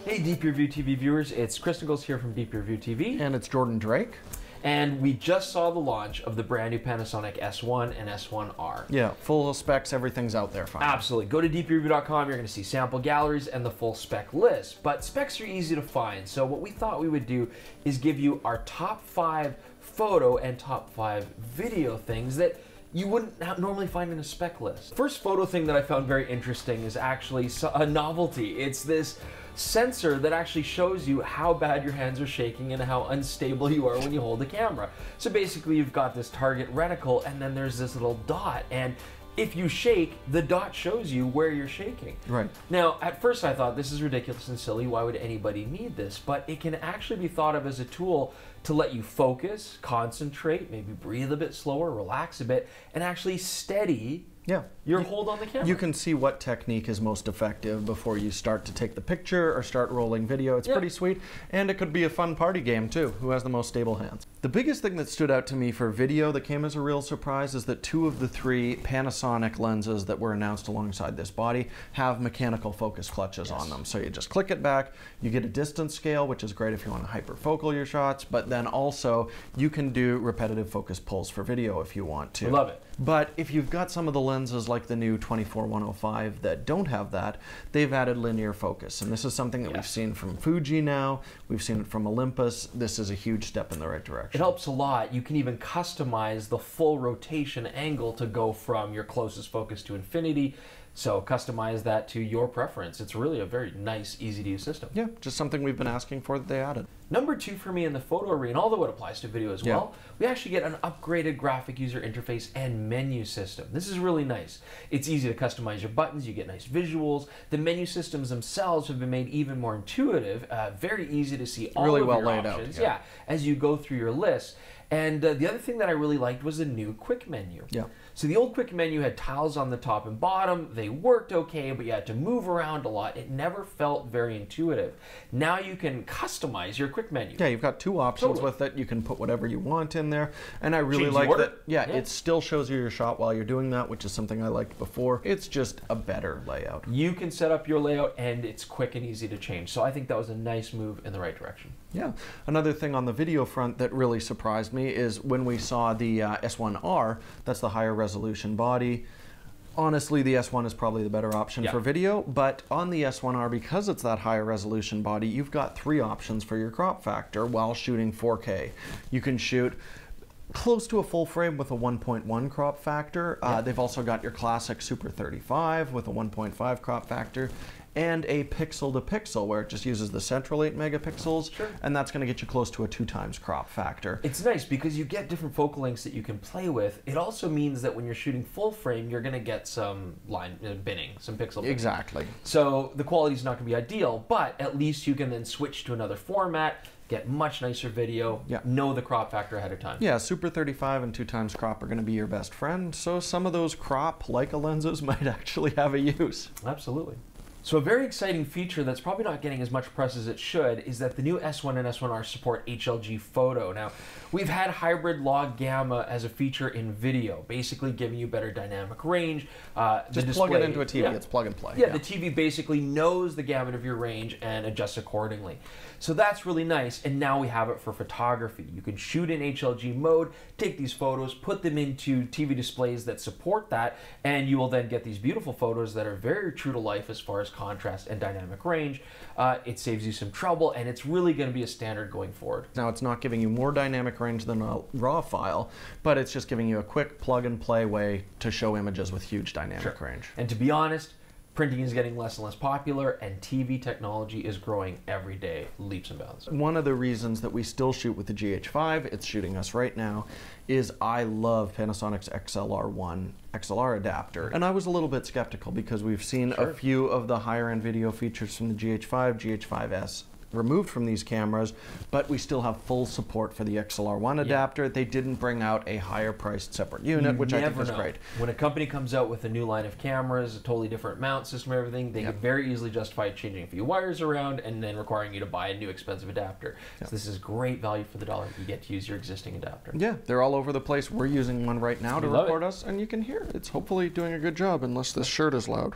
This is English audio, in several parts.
Hey DPReview TV viewers, it's Chris Nichols here from DPReview TV. And it's Jordan Drake. And we just saw the launch of the brand new Panasonic S1 and S1R. Yeah, full specs, everything's out there finally. Absolutely. Go to DPReview.com, you're going to see sample galleries and the full spec list. But specs are easy to find, so what we thought we would do is give you our top 5 photo and top 5 video things that you wouldn't normally find in a spec list. First photo thing that I found very interesting is actually a novelty. It's this sensor that actually shows you how bad your hands are shaking and how unstable you are when you hold the camera. So basically you've got this target reticle and then there's this little dot, and if you shake, the dot shows you where you're shaking. Right. Now, at first I thought this is ridiculous and silly, why would anybody need this? But it can actually be thought of as a tool to let you focus, concentrate, maybe breathe a bit slower, relax a bit, and actually steady your hold on the camera. You can see what technique is most effective before you start to take the picture or start rolling video. It's pretty sweet, and it could be a fun party game too. Who has the most stable hands? The biggest thing that stood out to me for video that came as a real surprise is that 2 of the 3 Panasonic lenses that were announced alongside this body have mechanical focus clutches on them. So you just click it back, you get a distance scale, which is great if you want to hyperfocal your shots, but then also you can do repetitive focus pulls for video if you want to. I love it. But if you've got some of the lenses like the new 24-105 that don't have that, they've added linear focus. And this is something that we've seen from Fuji now, we've seen it from Olympus. This is a huge step in the right direction. It helps a lot. You can even customize the full rotation angle to go from your closest focus to infinity. So customize that to your preference. It's really a very nice, easy to use system. Yeah, just something we've been asking for that they added. Number 2 for me in the photo arena, although it applies to video as well, we actually get an upgraded graphic user interface and menu system. This is really nice. It's easy to customize your buttons, you get nice visuals. The menu systems themselves have been made even more intuitive, very easy to see all really of well your laid options, out. as you go through your list. And the other thing that I really liked was the new quick menu. So the old quick menu had tiles on the top and bottom. They worked okay, but you had to move around a lot. It never felt very intuitive. Now you can customize your quick menu. Yeah, you've got 2 options with it. You can put whatever you want in there. And I really like that. It still shows you your shot while you're doing that, which is something I liked before. It's just a better layout. You can set up your layout and it's quick and easy to change. So I think that was a nice move in the right direction. Yeah. Another thing on the video front that really surprised me is when we saw the S1R, that's the higher resolution body. Honestly, the S1 is probably the better option for video, but on the S1R, because it's that higher resolution body, you've got 3 options for your crop factor while shooting 4K. You can shoot close to a full frame with a 1.1 crop factor. They've also got your classic Super 35 with a 1.5 crop factor, and a pixel to pixel where it just uses the central 8 megapixels, and that's going to get you close to a 2x crop factor. It's nice because you get different focal lengths that you can play with. It also means that when you're shooting full frame, you're going to get some line binning, some pixel binning. Exactly. So the quality's not going to be ideal, but at least you can then switch to another format, get much nicer video, know the crop factor ahead of time. Yeah, Super 35 and 2x crop are going to be your best friend, so some of those crop Leica lenses might actually have a use. Absolutely. So a very exciting feature that's probably not getting as much press as it should is that the new S1 and S1R support HDR Photo. Now, we've had hybrid log gamma as a feature in video, basically giving you better dynamic range. Just plug it into a TV, it's plug and play. Yeah, the TV basically knows the gamut of your range and adjusts accordingly. So that's really nice, and now we have it for photography. You can shoot in HLG mode, take these photos, put them into TV displays that support that, and you will then get these beautiful photos that are very true to life as far as contrast and dynamic range. It saves you some trouble, and it's really going to be a standard going forward. Now, it's not giving you more dynamic range than a RAW file, but it's just giving you a quick plug-and-play way to show images with huge dynamic range. And to be honest, printing is getting less and less popular, and TV technology is growing every day, leaps and bounds. One of the reasons that we still shoot with the GH5, it's shooting us right now, is I love Panasonic's XLR1 XLR adapter. And I was a little bit skeptical because we've seen a few of the higher end video features from the GH5, GH5S, removed from these cameras, but we still have full support for the XLR1 adapter. They didn't bring out a higher priced separate unit, which I think is great. When a company comes out with a new line of cameras, a totally different mount system, everything, they could very easily justify changing a few wires around and then requiring you to buy a new expensive adapter. So this is great value for the dollar. You get to use your existing adapter. Yeah, they're all over the place. We're using one right now to record us, and you can hear it's hopefully doing a good job, unless this shirt is loud.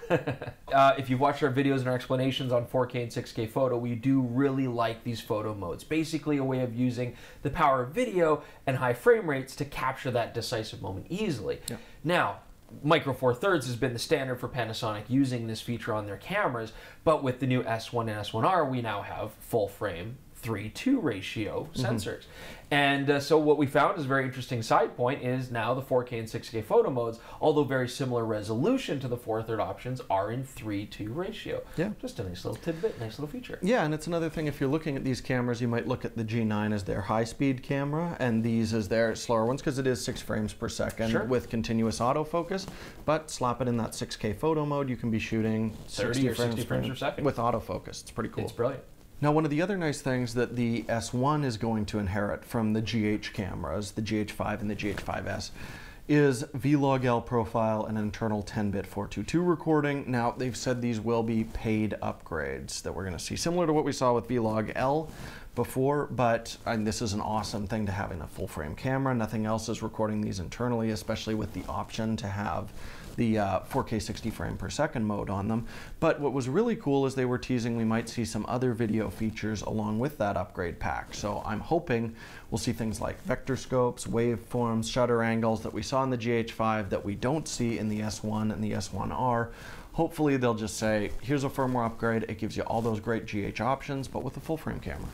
If you've watched our videos and our explanations on 4K and 6K photo, we do really like these photo modes. Basically a way of using the power of video and high frame rates to capture that decisive moment easily. Now, Micro Four Thirds has been the standard for Panasonic using this feature on their cameras, but with the new S1 and S1R, we now have full frame 3:2 ratio sensors. And so what we found is a very interesting side point is now the 4K and 6K photo modes, although very similar resolution to the 4/3 options, are in 3:2 ratio. Yeah. Just a nice little tidbit, nice little feature. Yeah, and it's another thing, if you're looking at these cameras, you might look at the G9 as their high-speed camera and these as their slower ones, because it is 6 frames per second with continuous autofocus. But slap it in that 6K photo mode, you can be shooting 30 or 60 frames per second with autofocus. It's pretty cool. It's brilliant. Now, one of the other nice things that the S1 is going to inherit from the GH cameras, the GH5 and the GH5S, is V-Log-L profile and internal 10-bit 422 recording. Now, they've said these will be paid upgrades that we're going to see, similar to what we saw with V-Log-L before, but this is an awesome thing to have in a full-frame camera. Nothing else is recording these internally, especially with the option to have the 4K 60 frame per second mode on them. But what was really cool is they were teasing we might see some other video features along with that upgrade pack. So I'm hoping we'll see things like vector scopes, waveforms, shutter angles that we saw in the GH5 that we don't see in the S1 and the S1R. Hopefully they'll just say, here's a firmware upgrade, it gives you all those great GH options, but with a full frame camera.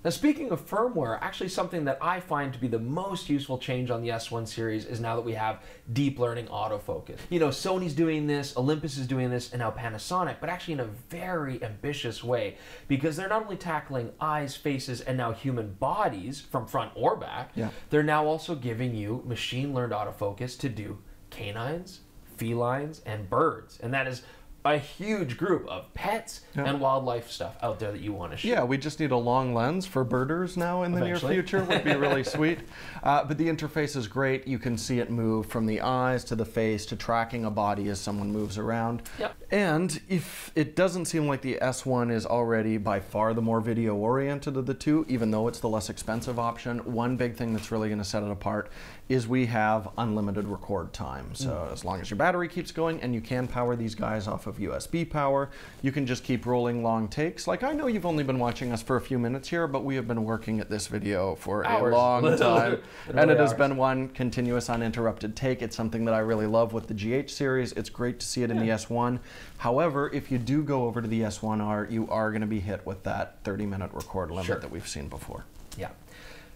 Now, speaking of firmware, actually something that I find to be the most useful change on the S1 series is now that we have deep learning autofocus. You know, Sony's doing this, Olympus is doing this, and now Panasonic, but actually in a very ambitious way, because they're not only tackling eyes, faces, and now human bodies from front or back, they're now also giving you machine learned autofocus to do canines, felines, and birds. And that is a huge group of pets and wildlife stuff out there that you want to shoot. Yeah, we just need a long lens for birders now in the near future. Would be really sweet. But the interface is great. You can see it move from the eyes to the face to tracking a body as someone moves around. And if it doesn't seem like the S1 is already by far the more video oriented of the two, even though it's the less expensive option, one big thing that's really going to set it apart is we have unlimited record time. So as long as your battery keeps going, and you can power these guys off of USB power, you can just keep rolling long takes. Like, I know you've only been watching us for a few minutes here, but we have been working at this video for a long time, and it has been one continuous uninterrupted take. It's something that I really love with the GH series. It's great to see it in the S1. However, if you do go over to the S1R, you are going to be hit with that 30-minute record limit that we've seen before.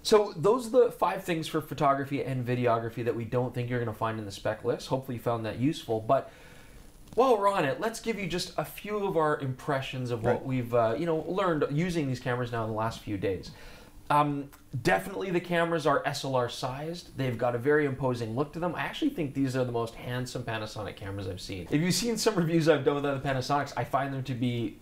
So those are the 5 things for photography and videography that we don't think you're going to find in the spec list. Hopefully you found that useful. But while we're on it, let's give you just a few of our impressions of what we've learned using these cameras now in the last few days. Definitely the cameras are SLR sized. They've got a very imposing look to them. I actually think these are the most handsome Panasonic cameras I've seen. If you've seen some reviews I've done with other Panasonics, I find them to be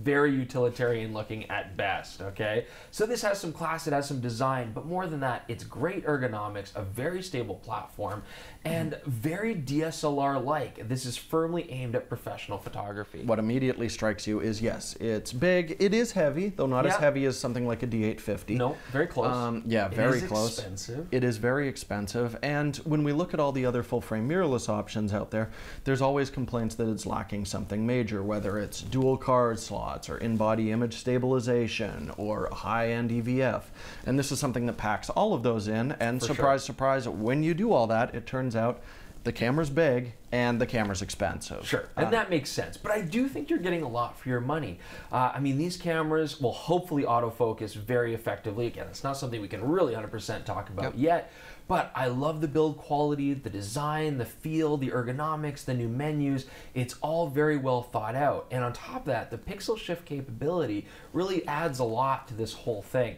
very utilitarian looking at best, okay? So this has some class, it has some design, but more than that, it's great ergonomics, a very stable platform, and very DSLR-like. This is firmly aimed at professional photography. What immediately strikes you is, yes, it's big. It is heavy, though not as heavy as something like a D850. No, very close. Yeah, very close. It is expensive. It is very expensive, and when we look at all the other full-frame mirrorless options out there, there's always complaints that it's lacking something major, whether it's dual card slots or in-body image stabilization or high-end EVF. And this is something that packs all of those in, and surprise, surprise, when you do all that, it turns out the camera's big and the camera's expensive. And that makes sense. But I do think you're getting a lot for your money. I mean, these cameras will hopefully autofocus very effectively. Again, it's not something we can really 100% talk about yet, but I love the build quality, the design, the feel, the ergonomics, the new menus. It's all very well thought out. And on top of that, the pixel shift capability really adds a lot to this whole thing.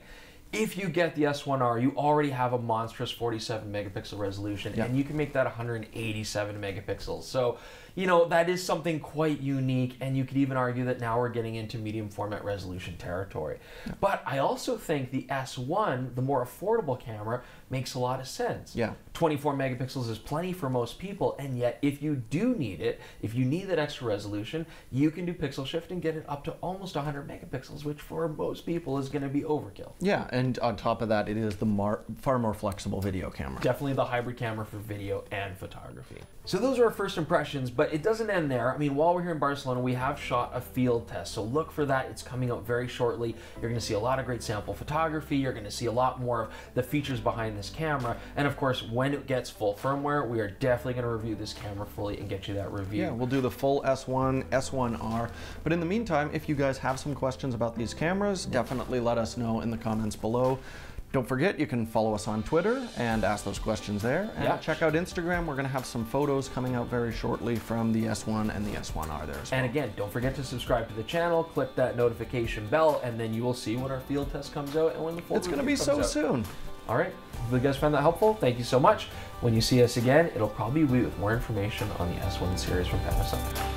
If you get the S1R, you already have a monstrous 47 megapixel resolution, and you can make that 187 megapixels. So you know, that is something quite unique, and you could even argue that now we're getting into medium format resolution territory. But I also think the S1, the more affordable camera, makes a lot of sense. Yeah. 24 megapixels is plenty for most people, and yet if you do need it, if you need that extra resolution, you can do pixel shift and get it up to almost 100 megapixels, which for most people is going to be overkill. Yeah, and on top of that, it is the far more flexible video camera. Definitely the hybrid camera for video and photography. So those are our first impressions, but it doesn't end there. I mean, while we're here in Barcelona, we have shot a field test, so look for that. It's coming out very shortly. You're going to see a lot of great sample photography. You're going to see a lot more of the features behind this camera, and of course, when it gets full firmware, we are definitely going to review this camera fully and get you that review. Yeah, we'll do the full S1, S1R, but in the meantime, if you guys have some questions about these cameras, definitely let us know in the comments below. Don't forget, you can follow us on Twitter and ask those questions there. And check out Instagram. We're going to have some photos coming out very shortly from the S1 and the S1R there as well. And again, don't forget to subscribe to the channel, click that notification bell, and then you will see when our field test comes out and when the full It's going to be so soon. All right. Hopefully you guys found that helpful. Thank you so much. When you see us again, it'll probably be with more information on the S1 series from Panasonic.